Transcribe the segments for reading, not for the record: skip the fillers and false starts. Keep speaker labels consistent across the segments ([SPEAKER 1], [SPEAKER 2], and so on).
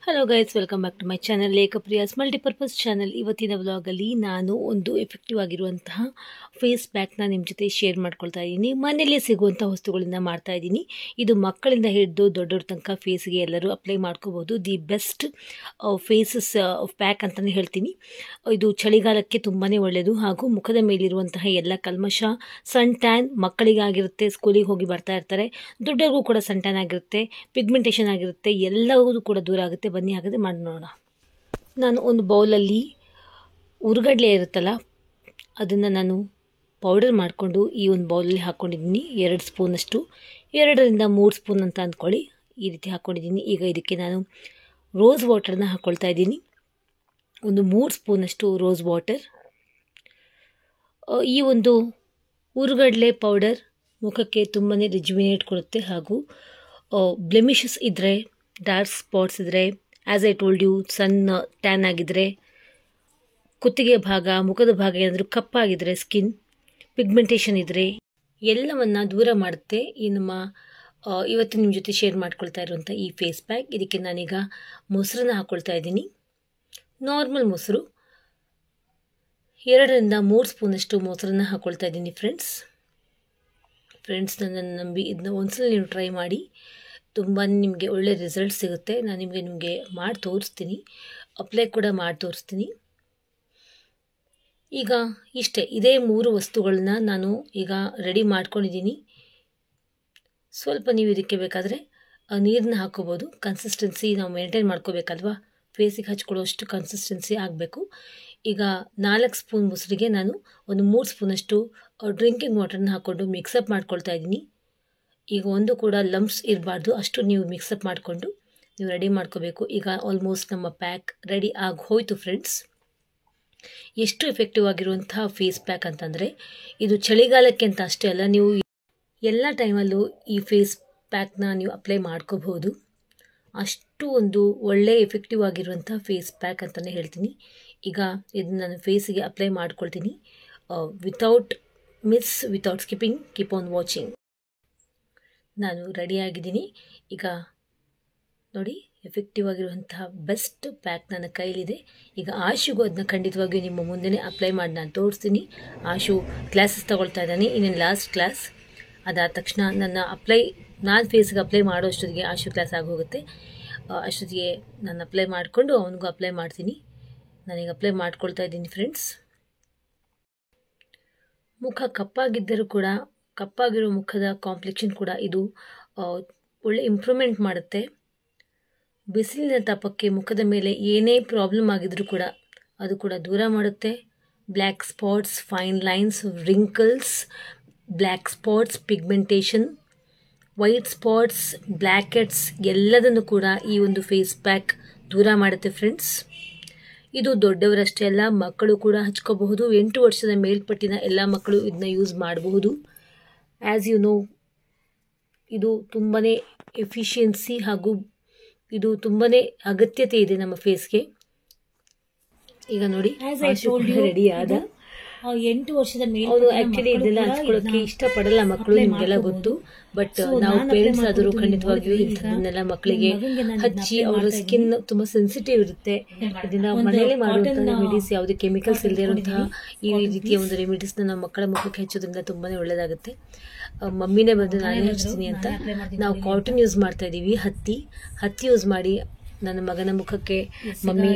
[SPEAKER 1] Hello guys, welcome back to my channel Lekhapriyas multipurpose channel. ಇವತ್ತಿನ ವ್ಲಾಗಲ್ಲಿ ನಾನು ಒಂದು ಎಫೆಕ್ಟಿವ್ ಆಗಿರುವಂತಹ ಫೇಸ್ ಪ್ಯಾಕ್ನ ನಿಮ್ಮ ಜೊತೆ ಶೇರ್ ಮಾಡ್ಕೊಳ್ತಾ ಇದ್ದೀನಿ. ಮನೆಯಲ್ಲೇ ಸಿಗುವಂಥ ವಸ್ತುಗಳಿಂದ ಮಾಡ್ತಾ ಇದ್ದೀನಿ. ಇದು ಮಕ್ಕಳಿಂದ ಹಿಡಿದು ದೊಡ್ಡವ್ರ ತನಕ ಫೇಸ್ಗೆ ಎಲ್ಲರೂ ಅಪ್ಲೈ ಮಾಡ್ಕೋಬೋದು. ದಿ ಬೆಸ್ಟ್ ಫೇಸಸ್ ಪ್ಯಾಕ್ ಅಂತಲೇ ಹೇಳ್ತೀನಿ. ಇದು ಚಳಿಗಾಲಕ್ಕೆ ತುಂಬಾ ಒಳ್ಳೆಯದು. ಹಾಗೂ ಮುಖದ ಮೇಲಿರುವಂತಹ ಎಲ್ಲ ಕಲ್ಮಶ, ಸನ್ ಟ್ಯಾನ್ ಮಕ್ಕಳಿಗಾಗಿರುತ್ತೆ, ಸ್ಕೂಲಿಗೆ ಹೋಗಿ ಬರ್ತಾ ಇರ್ತಾರೆ, ದೊಡ್ಡವ್ರಿಗೂ ಕೂಡ ಸನ್ ಟ್ಯಾನ್ ಆಗಿರುತ್ತೆ, ಪಿಗ್ಮೆಂಟೇಷನ್ ಆಗಿರುತ್ತೆ, ಎಲ್ಲವೂ ಕೂಡ ದೂರ ಆಗುತ್ತೆ. ಬನ್ನಿ ಹಾಗಾದರೆ ಮಾಡಿ ನೋಡೋಣ. ನಾನು ಒಂದು ಬೌಲಲ್ಲಿ ಉರುಗಡ್ಲೆ ಇರುತ್ತಲ್ಲ, ಅದನ್ನು ನಾನು ಪೌಡರ್ ಮಾಡಿಕೊಂಡು ಈ ಒಂದು ಬೌಲಲ್ಲಿ ಹಾಕ್ಕೊಂಡಿದ್ದೀನಿ. 2 ಸ್ಪೂನಷ್ಟು, 2ರಿಂದ 3 ಸ್ಪೂನ್ ಅಂತ ಅಂದ್ಕೊಳ್ಳಿ, ಈ ರೀತಿ ಹಾಕ್ಕೊಂಡಿದ್ದೀನಿ. ಈಗ ಇದಕ್ಕೆ ನಾನು ರೋಸ್ ವಾಟರ್ನ ಹಾಕ್ಕೊಳ್ತಾ ಇದ್ದೀನಿ. ಒಂದು 3 ಸ್ಪೂನಷ್ಟು ರೋಸ್ ವಾಟರ್. ಈ ಒಂದು ಉರುಗಡ್ಲೆ ಪೌಡರ್ ಮುಖಕ್ಕೆ ತುಂಬಾ ರಿಜುವಿನೇಟ್ ಕೊಡುತ್ತೆ. ಹಾಗೂ ಬ್ಲೆಮಿಷಸ್ ಇದ್ದರೆ, ಡಾರ್ಕ್ ಸ್ಪಾಟ್ಸ್ ಇದ್ದರೆ, as I told you, sun tan ಆಗಿದ್ದರೆ, ಕುತ್ತಿಗೆ ಭಾಗ, ಮುಖದ ಭಾಗ ಏನಾದರೂ ಕಪ್ಪಾಗಿದ್ದರೆ, ಸ್ಕಿನ್ ಪಿಗ್ಮೆಂಟೇಷನ್ ಇದ್ದರೆ ಎಲ್ಲವನ್ನು ದೂರ ಮಾಡುತ್ತೆ ಈ ನಮ್ಮ ಇವತ್ತು ನಿಮ್ಮ ಜೊತೆ ಶೇರ್ ಮಾಡ್ಕೊಳ್ತಾ ಇರುವಂಥ ಈ ಫೇಸ್ ಪ್ಯಾಕ್. ಇದಕ್ಕೆ ನಾನೀಗ ಮೊಸರನ್ನ ಹಾಕ್ಕೊಳ್ತಾ ಇದ್ದೀನಿ. ನಾರ್ಮಲ್ ಮೊಸರು, 2ರಿಂದ 3 ಸ್ಪೂನಷ್ಟು ಮೊಸರನ್ನ ಹಾಕ್ಕೊಳ್ತಾ ಇದ್ದೀನಿ. ಫ್ರೆಂಡ್ಸ್ ನನ್ನನ್ನು ನಂಬಿ ಇದನ್ನ ಒಂದ್ಸಲ ನೀವು ಟ್ರೈ ಮಾಡಿ, ತುಂಬಾ ನಿಮಗೆ ಒಳ್ಳೆ ರಿಸಲ್ಟ್ ಸಿಗುತ್ತೆ. ನಾನು ನಿಮಗೆ ಮಾಡಿ ತೋರಿಸ್ತೀನಿ, ಅಪ್ಲೈ ಕೂಡ ಮಾಡಿ ತೋರಿಸ್ತೀನಿ. ಈಗ ಇಷ್ಟೇ, ಇದೇ 3 ವಸ್ತುಗಳನ್ನ ನಾನು ಈಗ ರೆಡಿ ಮಾಡ್ಕೊಂಡಿದ್ದೀನಿ. ಸ್ವಲ್ಪ ನೀವು ಇದಕ್ಕೆ ಬೇಕಾದರೆ ನೀರನ್ನ ಹಾಕ್ಕೋಬೋದು. ಕನ್ಸಿಸ್ಟೆನ್ಸಿ ನಾವು ಮೇಂಟೈನ್ ಮಾಡ್ಕೋಬೇಕಲ್ವಾ, ಫೇಸಿಗೆ ಹಚ್ಕೊಳ್ಳೋಷ್ಟು ಕನ್ಸಿಸ್ಟೆನ್ಸಿ ಆಗಬೇಕು. ಈಗ 4 ಸ್ಪೂನ್ ಮೊಸರಿಗೆ ನಾನು ಒಂದು 3 ಸ್ಪೂನಷ್ಟು ಡ್ರಿಂಕಿಂಗ್ ವಾಟರ್ನ ಹಾಕ್ಕೊಂಡು ಮಿಕ್ಸಪ್ ಮಾಡ್ಕೊಳ್ತಾ ಇದ್ದೀನಿ. ಈಗ ಒಂದು ಕೂಡ ಲಂಪ್ಸ್ ಇರಬಾರ್ದು, ಅಷ್ಟು ನೀವು ಮಿಕ್ಸಪ್ ಮಾಡಿಕೊಂಡು ನೀವು ರೆಡಿ ಮಾಡ್ಕೋಬೇಕು. ಈಗ ಆಲ್ಮೋಸ್ಟ್ ನಮ್ಮ ಪ್ಯಾಕ್ ರೆಡಿ ಆಗಿ ಹೋಯಿತು ಫ್ರೆಂಡ್ಸ್. ಎಷ್ಟು ಎಫೆಕ್ಟಿವ್ ಆಗಿರುವಂತಹ ಫೇಸ್ ಪ್ಯಾಕ್ ಅಂತಂದರೆ, ಇದು ಚಳಿಗಾಲಕ್ಕೆ ಅಂತ ಅಷ್ಟೇ ಅಲ್ಲ, ನೀವು ಎಲ್ಲ ಟೈಮಲ್ಲೂ ಈ ಫೇಸ್ ಪ್ಯಾಕ್ನ ನೀವು ಅಪ್ಲೈ ಮಾಡ್ಕೋಬಹುದು. ಅಷ್ಟು ಒಂದು ಒಳ್ಳೆ ಎಫೆಕ್ಟಿವ್ ಆಗಿರುವಂಥ ಫೇಸ್ ಪ್ಯಾಕ್ ಅಂತಲೇ ಹೇಳ್ತೀನಿ. ಈಗ ಇದನ್ನು ನಾನು ಫೇಸಿಗೆ ಅಪ್ಲೈ ಮಾಡ್ಕೊಳ್ತೀನಿ. Without skipping, keep on watching. ನಾನು ರೆಡಿಯಾಗಿದ್ದೀನಿ. ಈಗ ನೋಡಿ, ಎಫೆಕ್ಟಿವ್ ಆಗಿರುವಂತಹ ಬೆಸ್ಟ್ ಪ್ಯಾಕ್ ನನ್ನ ಕೈಲಿದೆ. ಈಗ ಆಶುಗೂ ಅದನ್ನ ಖಂಡಿತವಾಗಿಯೂ ನಿಮ್ಮ ಮುಂದೆ ಅಪ್ಲೈ ಮಾಡಿ ನಾನು ತೋರಿಸ್ತೀನಿ. ಆಶು ಕ್ಲಾಸಸ್ ತಗೊಳ್ತಾ ಇದ್ದಾನೆ, ಇನ್ನೇನು ಲಾಸ್ಟ್ ಕ್ಲಾಸ್. ಅದಾದ ತಕ್ಷಣ ನಾನು ಫೇಸ್ಗೆ ಅಪ್ಲೈ ಮಾಡೋ ಅಷ್ಟೊತ್ತಿಗೆ ಆಶು ಕ್ಲಾಸ್ ಆಗೋಗುತ್ತೆ. ಅಷ್ಟೊತ್ತಿಗೆ ನಾನು ಅಪ್ಲೈ ಮಾಡಿಕೊಂಡು ಅವನಿಗೂ ಅಪ್ಲೈ ಮಾಡ್ತೀನಿ. ನಾನೀಗ ಅಪ್ಲೈ ಮಾಡ್ಕೊಳ್ತಾ ಇದ್ದೀನಿ ಫ್ರೆಂಡ್ಸ್. ಮುಖ ಕಪ್ಪಾಗಿದ್ದರೂ ಕೂಡ, ಕಪ್ಪಾಗಿರೋ ಮುಖದ ಕಾಂಪ್ಲೆಕ್ಷನ್ ಕೂಡ ಇದು ಒಳ್ಳೆ ಇಂಪ್ರೂವ್ಮೆಂಟ್ ಮಾಡುತ್ತೆ. ಬಿಸಿಲಿನ ತಾಪಕ್ಕೆ ಮುಖದ ಮೇಲೆ ಏನೇ ಪ್ರಾಬ್ಲಮ್ ಆಗಿದ್ರೂ ಕೂಡ ಅದು ಕೂಡ ದೂರ ಮಾಡುತ್ತೆ. Black spots, fine lines, wrinkles, black spots, pigmentation, white spots, black heads ಎಲ್ಲದನ್ನು ಕೂಡ ಈ ಒಂದು ಫೇಸ್ ಪ್ಯಾಕ್ ದೂರ ಮಾಡುತ್ತೆ ಫ್ರೆಂಡ್ಸ್. ಇದು ದೊಡ್ಡವರಷ್ಟೇ ಅಲ್ಲ, ಮಕ್ಕಳು ಕೂಡ ಹಚ್ಕೋಬಹುದು. 8 ವರ್ಷದ ಮೇಲ್ಪಟ್ಟಿನ ಎಲ್ಲ ಮಕ್ಕಳು ಇದನ್ನ ಯೂಸ್ ಮಾಡಬಹುದು. ಆ್ಯಸ್ ಯು ನೋ, ಇದು ತುಂಬಾ ಎಫಿಷಿಯನ್ಸಿ ಹಾಗೂ ಇದು ತುಂಬಾ ಅಗತ್ಯತೆ ಇದೆ ನಮ್ಮ ಫೇಸ್ಗೆ. ಈಗ ನೋಡಿ, ರೆಡಿ ಆದ. 8 ವರ್ಷದ ಮೇಲೆ ಅವರು ಆ್ಯಕ್ಚುಲಿ ಇದೆಲ್ಲ ಹಚ್ಕೊಳ್ಳೋಕ್ಕೆ ಇಷ್ಟಪಡಲ್ಲ ಮಕ್ಕಳು, ನಿಮಗೆಲ್ಲ ಗೊತ್ತು. ಬಟ್ ನಾವು ಪೇರೆಂಟ್ಸ್ ಆದರೂ ಖಂಡಿತವಾಗಿಯೂ ಇದನ್ನೆಲ್ಲ ಮಕ್ಕಳಿಗೆ ಹಚ್ಚಿ, ಅವರ ಸ್ಕಿನ್ ತುಂಬ ಸೆನ್ಸಿಟಿವ್ ಇರುತ್ತೆ. ಇದನ್ನ ಮನೆಯಲ್ಲೇ ಮಾಡುವಂತಹ ರೆಮಿಡೀಸ್, ಯಾವುದೇ ಕೆಮಿಕಲ್ಸ್ ಇಲ್ಲದೆ ಇರುವಂತಹ ಈ ರೀತಿಯ ಒಂದು ರೆಮಿಡೀಸ್ನ ನಮ್ಮ ಮಕ್ಕಳ ಮುಖಕ್ಕೆ ಹಚ್ಚೋದ್ರಿಂದ ತುಂಬಾ ಒಳ್ಳೆಯದಾಗುತ್ತೆ. ಮಮ್ಮಿನೇ ಬಂದು ನಾನೇ ಹಚ್ತೀನಿ ಅಂತ. ನಾವು ಕಾಟನ್ ಯೂಸ್ ಮಾಡ್ತಾ ಇದ್ದೀವಿ, ಹತ್ತಿ ಯೂಸ್ ಮಾಡಿ ನನ್ನ ಮಗನ ಮುಖಕ್ಕೆ ಮಮ್ಮಿ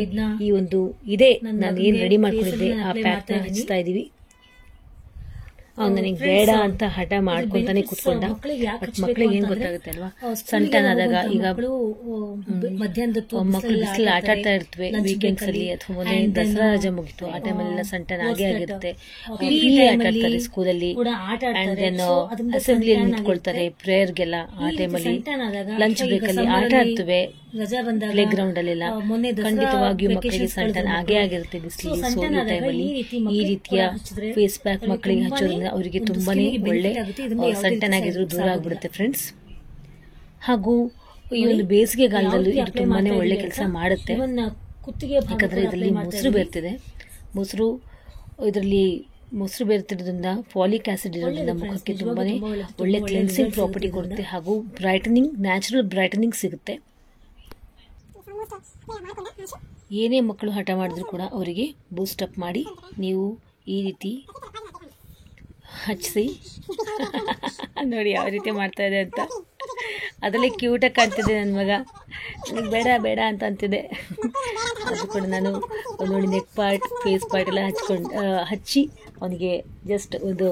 [SPEAKER 1] ಈ ಒಂದು ಇದೆ, ನಾನು ಏನು ರೆಡಿ ಮಾಡ್ಕೊಂಡಿದ್ದೆ ಆ ಪ್ಯಾಕ್ನ ಹಚ್ತಾ ಇದ್ದೀವಿ. ಅವ್ನು ನನಗೆ ಬೇಡ ಅಂತ ಹಠ ಮಾಡ್ಕೊಂತಾನೆ ಕೂತ್ಕೊಂಡ. ಮಕ್ಕಳಿಗೆ ಏನ್ ಗೊತ್ತಾಗುತ್ತೆ ಅಲ್ವಾ, ಸನ್ ಟ್ಯಾನ್ ಆದಾಗ. ಈಗ ಮಕ್ಕಳು ಬಿಸಿಲು ಆಟ ಆಡ್ತಾ ಇರ್ತವೆ ವೀಕೆಂಡ್ಸ್ ಅಲ್ಲಿ, ಅಥವಾ ಮೊನ್ನೆ ದಸರಾ ರಜೆ ಮುಗಿತು, ಆ ಟೈಮಲ್ಲೆಲ್ಲ ಸನ್ ಟ್ಯಾನ್ ಆಗೇ ಆಗಿರುತ್ತೆ. ಆಟ ಆಡ್ತಾರೆ ಸ್ಕೂಲಲ್ಲಿ, ಅಂಡ್ ದೆನ್ ಅಸೆಂಬ್ಲಿಯಲ್ಲಿ ನಿಂತ್ಕೊಳ್ತಾರೆ ಪ್ರೇಯರ್ಗೆಲ್ಲ. ಆ ಟೈಮಲ್ಲಿ ಲಂಚ್ ಬ್ರೇಕ್ ಅಲ್ಲಿ ಆಟ ಆಡ್ತವೆ ಪ್ಲೇ ಗ್ರೌಂಡ್ ಅಲ್ಲೆಲ್ಲ. ಖಂಡಿತವಾಗಿಯೂ ಮಕ್ಕಳಿಗೆ ಸನ್ ಟ್ಯಾನ್ ಆಗೇ ಆಗಿರುತ್ತೆ ಬಿಸಿಲು. ಸೊ ಈ ಟೈಮಲ್ಲಿ ಈ ರೀತಿಯ ಫೇಸ್ ಪ್ಯಾಕ್ ಮಕ್ಕಳಿಗೆ ಹಚ್ಚೋದ್ರಿಂದ ಅವರಿಗೆ ತುಂಬಾನೇ ಒಳ್ಳೆ ಸನ್ ಟ್ಯಾನ್ ಆಗಿದ್ರು ದೂರ ಆಗ್ಬಿಡುತ್ತೆ ಫ್ರೆಂಡ್ಸ್. ಹಾಗೂ ಈ ಒಂದು ಬೇಸಿಗೆಗಾಲದಲ್ಲೂ ಇದು ತುಂಬಾನೇ ಒಳ್ಳೆ ಕೆಲಸ ಮಾಡುತ್ತೆ. ಯಾಕಂದ್ರೆ ಇದರಲ್ಲಿ ಮೊಸರು ಬೇರ್ತಿದೆ. ಮೊಸರು ಬೇರ್ತಿರೋದ್ರಿಂದ ಫಾಲಿಕ್ ಆಸಿಡ್ ಇರೋದ್ರಿಂದ ಮುಖಕ್ಕೆ ತುಂಬಾನೇ ಒಳ್ಳೆ ಕ್ಲೆನ್ಸಿಂಗ್ ಪ್ರಾಪರ್ಟಿ ಕೊಡುತ್ತೆ. ಹಾಗೂ ನ್ಯಾಚುರಲ್ ಬ್ರೈಟನಿಂಗ್ ಸಿಗುತ್ತೆ. ಏನೇ ಮಕ್ಕಳು ಹಠ ಮಾಡಿದ್ರು ಕೂಡ ಅವರಿಗೆ ಬೂಸ್ಟಪ್ ಮಾಡಿ ನೀವು ಈ ರೀತಿ ಹಚ್ಚಿಸಿ ನೋಡಿ ಯಾವ ರೀತಿ ಮಾಡ್ತಾ ಇದೆ ಅಂತ. ಅದರಲ್ಲಿ ಕ್ಯೂಟಾಗಿ ಕಾಣ್ತಿದೆ ನನ್ನ ಮಗ. ನನಗೆ ಬೇಡ ಬೇಡ ಅಂತ ಅಂತಿದೆ. ಅದು ಕೂಡ ನಾನು ನೋಡಿ ನೆಕ್ ಪಾರ್ಟ್ ಫೇಸ್ ಪಾರ್ಟ್ ಎಲ್ಲ ಹಚ್ಚಿ ಅವನಿಗೆ ಜಸ್ಟ್ ಒಂದು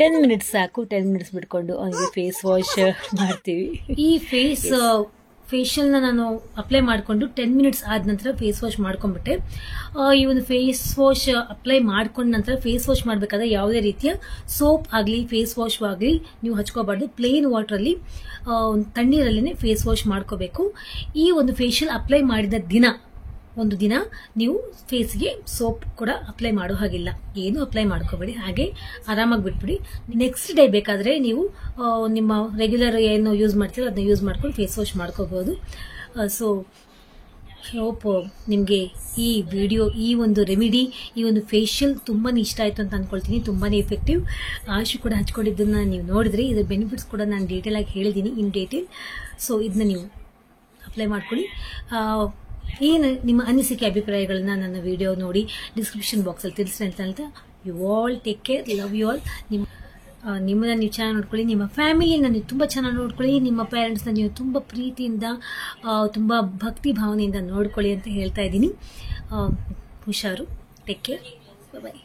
[SPEAKER 1] 10 ಮಿನಿಟ್ಸ್ ಸಾಕು. 10 ಮಿನಿಟ್ಸ್ ಬಿಟ್ಕೊಂಡು ಅವನಿಗೆ ಫೇಸ್ ವಾಶ್ ಮಾಡ್ತೀವಿ. ಈ ಫೇಶಿಯಲ್ನ ನಾನು ಅಪ್ಲೈ ಮಾಡಿಕೊಂಡು 10 ಮಿನಿಟ್ಸ್ ಆದ ನಂತರ ಫೇಸ್ ವಾಶ್ ಮಾಡ್ಕೊಂಡ್ಬಿಟ್ಟೆ. ಈ ಒಂದು ಫೇಸ್ ವಾಶ್ ಅಪ್ಲೈ ಮಾಡ್ಕೊಂಡ ನಂತರ ಫೇಸ್ ವಾಶ್ ಮಾಡಬೇಕಾದ್ರೆ ಯಾವುದೇ ರೀತಿಯ ಸೋಪ್ ಆಗಲಿ ಫೇಸ್ ವಾಶ್ ಆಗಲಿ ನೀವು ಹಚ್ಕೋಬಾರ್ದು. ಪ್ಲೇನ್ ವಾಟರಲ್ಲಿ ತಣ್ಣೀರಲ್ಲೇ ಫೇಸ್ ವಾಶ್ ಮಾಡ್ಕೋಬೇಕು. ಈ ಒಂದು ಫೇಶಿಯಲ್ ಅಪ್ಲೈ ಮಾಡಿದ ಒಂದು ದಿನ ನೀವು ಫೇಸ್ಗೆ ಸೋಪ್ ಕೂಡ ಅಪ್ಲೈ ಮಾಡೋ ಹಾಗಿಲ್ಲ. ಏನು ಅಪ್ಲೈ ಮಾಡ್ಕೋಬೇಡಿ, ಹಾಗೆ ಆರಾಮಾಗಿ ಬಿಟ್ಬಿಡಿ. ನೆಕ್ಸ್ಟ್ ಡೇ ಬೇಕಾದರೆ ನೀವು ನಿಮ್ಮ ರೆಗ್ಯುಲರ್ ಏನು ಯೂಸ್ ಮಾಡ್ತೀರೋ ಅದನ್ನ ಯೂಸ್ ಮಾಡ್ಕೊಂಡು ಫೇಸ್ ವಾಶ್ ಮಾಡ್ಕೋಬಹುದು. ಸೊ ಹೋಪ್ ನಿಮಗೆ ಈ ವಿಡಿಯೋ, ಈ ಒಂದು ರೆಮಿಡಿ, ಈ ಒಂದು ಫೇಶಿಯಲ್ ತುಂಬಾ ಇಷ್ಟ ಆಯಿತು ಅಂತ ಅಂದ್ಕೊಳ್ತೀನಿ. ತುಂಬಾ ಎಫೆಕ್ಟಿವ್. ಆಶು ಕೂಡ ಹಚ್ಕೊಂಡಿದ್ದನ್ನು ನೀವು ನೋಡಿದ್ರಿ. ಇದರ ಬೆನಿಫಿಟ್ಸ್ ಕೂಡ ನಾನು ಡೀಟೇಲ್ ಆಗಿ ಹೇಳಿದ್ದೀನಿ, ಇನ್ ಡೀಟೇಲ್. ಸೊ ಇದನ್ನ ನೀವು ಅಪ್ಲೈ ಮಾಡ್ಕೊಳ್ಳಿ. ಏನು ನಿಮ್ಮ ಅನಿಸಿಕೆ ಅಭಿಪ್ರಾಯಗಳನ್ನ ನನ್ನ ವಿಡಿಯೋ ನೋಡಿ ಡಿಸ್ಕ್ರಿಪ್ಷನ್ ಬಾಕ್ಸಲ್ಲಿ ತಿಳಿಸಿ ಅಂತ ಹೇಳ್ತಾ, you all take care, love you all. ನಿಮ್ಮನ್ನ ನೀವು ಚೆನ್ನಾಗಿ ನೋಡ್ಕೊಳ್ಳಿ, ನಿಮ್ಮ ಫ್ಯಾಮಿಲಿನ ನೀವು ತುಂಬ ಚೆನ್ನಾಗಿ ನೋಡ್ಕೊಳ್ಳಿ, ನಿಮ್ಮ ಪೇರೆಂಟ್ಸ್ನ ನೀವು ತುಂಬ ಪ್ರೀತಿಯಿಂದ ತುಂಬ ಭಕ್ತಿ ಭಾವನೆಯಿಂದ ನೋಡ್ಕೊಳ್ಳಿ ಅಂತ ಹೇಳ್ತಾ ಇದ್ದೀನಿ. ಹುಷಾರು. Take care. ಬಾಯ್.